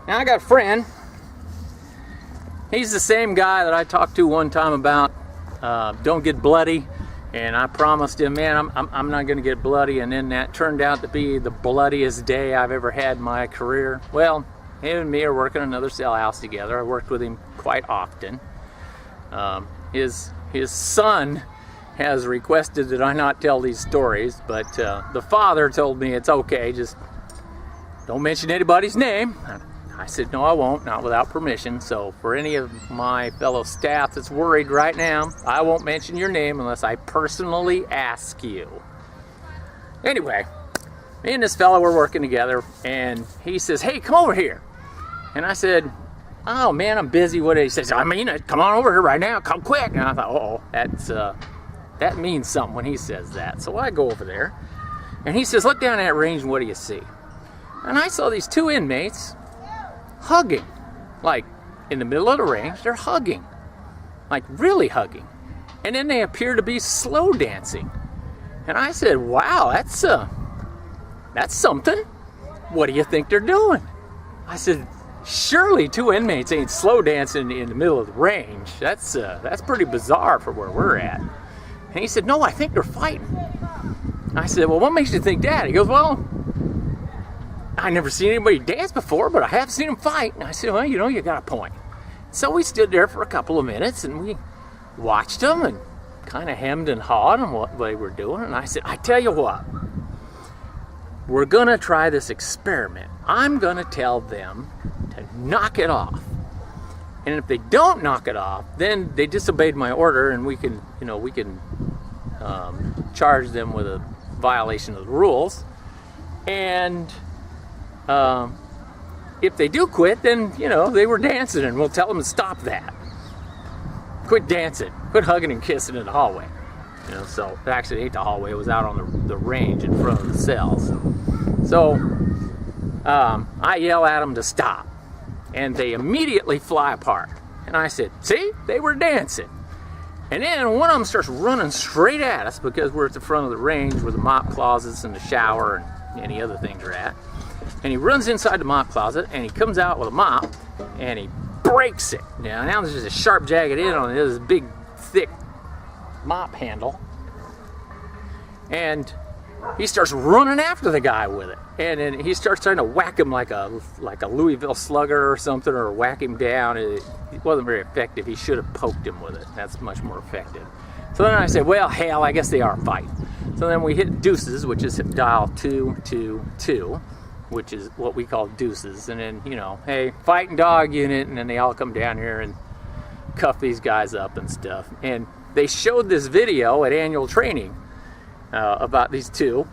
Now I got a friend. He's the same guy that I talked to one time about don't get bloody, and I promised him, man, I'm not gonna get bloody, and then that turned out to be the bloodiest day I've ever had in my career. Well, him and me are working another cell house together. I worked with him quite often. His son has requested that I not tell these stories, but the father told me it's okay, just don't mention anybody's name. I said, no, I won't, not without permission. So for any of my fellow staff that's worried right now, I won't mention your name unless I personally ask you. Anyway, me and this fellow were working together, and he says, hey, come over here. And I said, oh man, I'm busy. What? He says, I mean, come on over here right now, come quick. And I thought, oh, that means something when he says that. So I go over there, and he says, look down that range, and what do you see? And I saw these two inmates hugging, like in the middle of the range. They're hugging, like really hugging, and then they appear to be slow dancing. And I said, wow, that's something. What do you think they're doing? I said, surely two inmates ain't slow dancing in the middle of the range. That's pretty bizarre for where we're at. And he said, no, I think they're fighting. I said, well, what makes you think that? He goes, well, I never seen anybody dance before, but I have seen them fight. And I said, well, you got a point. So we stood there for a couple of minutes, and we watched them and kind of hemmed and hawed on what they were doing. And I said, I tell you what, we're going to try this experiment. I'm going to tell them to knock it off. And if they don't knock it off, then they disobeyed my order, and we can charge them with a violation of the rules. And if they do quit, then, they were dancing, and we'll tell them to stop that. Quit dancing. Quit hugging and kissing in the hallway. So actually it ain't the hallway. It was out on the range in front of the cells. So I yell at them to stop, and they immediately fly apart. And I said, see, they were dancing. And then one of them starts running straight at us, because we're at the front of the range where the mop closets and the shower and any other things are at. And he runs inside the mop closet, and he comes out with a mop, and he breaks it. Now there's just a sharp, jagged end on it. There's this big, thick mop handle. And he starts running after the guy with it. And then he starts trying to whack him like a Louisville Slugger or something, or whack him down. It wasn't very effective. He should have poked him with it. That's much more effective. So then I said, well, hell, I guess they are fighting. So then we hit deuces, which is dial 222, which is what we call deuces. And then, hey, fighting dog unit, and then they all come down here and cuff these guys up and stuff. And they showed this video at annual training about these two.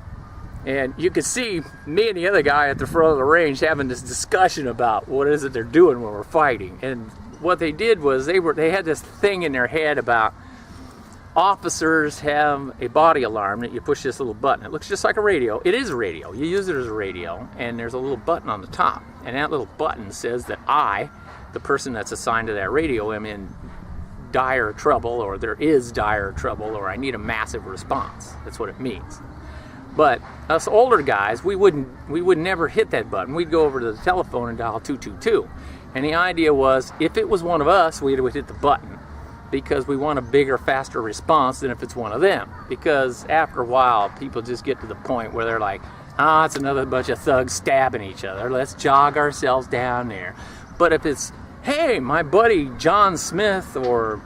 And you could see me and the other guy at the front of the range having this discussion about what is it they're doing when we're fighting. And what they did was they had this thing in their head about officers have a body alarm that you push this little button. It looks just like a radio. It is a radio. You use it as a radio, and there's a little button on the top. And that little button says that I, the person that's assigned to that radio, am in dire trouble, or there is dire trouble, or I need a massive response. That's what it means. But us older guys, we would never hit that button. We'd go over to the telephone and dial 222. And the idea was, if it was one of us, we would hit the button, because we want a bigger, faster response than if it's one of them. Because after a while, people just get to the point where they're like, it's another bunch of thugs stabbing each other. Let's jog ourselves down there. But if it's, hey, my buddy John Smith or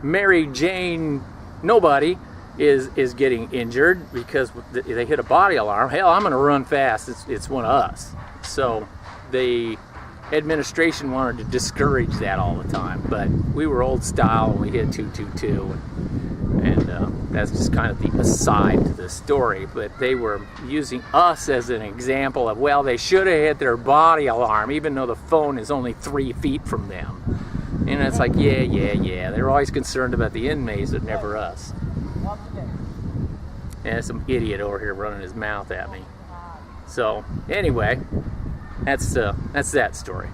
Mary Jane nobody is getting injured because they hit a body alarm, hell, I'm going to run fast. It's one of us. So the administration wanted to discourage that all the time, but we were old style and we hit 222, and that's just kind of the aside to the story. But they were using us as an example of, well, they should have hit their body alarm even though the phone is only 3 feet from them. And it's like, yeah, they're always concerned about the inmates but never us. And some idiot over here running his mouth at me. So anyway, that's that story.